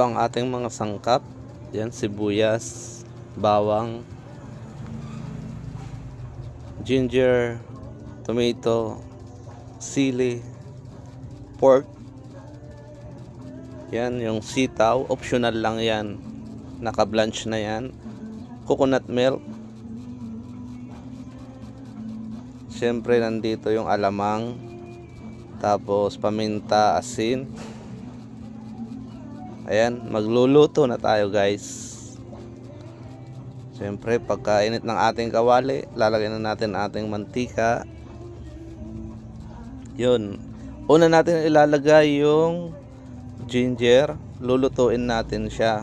ito ang ating mga sangkap. Yan, sibuyas, bawang, ginger, tomato, sili, pork. Yan, yung sitaw, optional lang yan. Naka-blanch na yan. Coconut milk. Siyempre nandito yung alamang, tapos paminta, asin. Ayan, magluluto na tayo guys. Siyempre pagkainit ng ating kawali, lalagyan na natin ating mantika. Yun, una natin ilalagay yung ginger. Lulutuin natin siya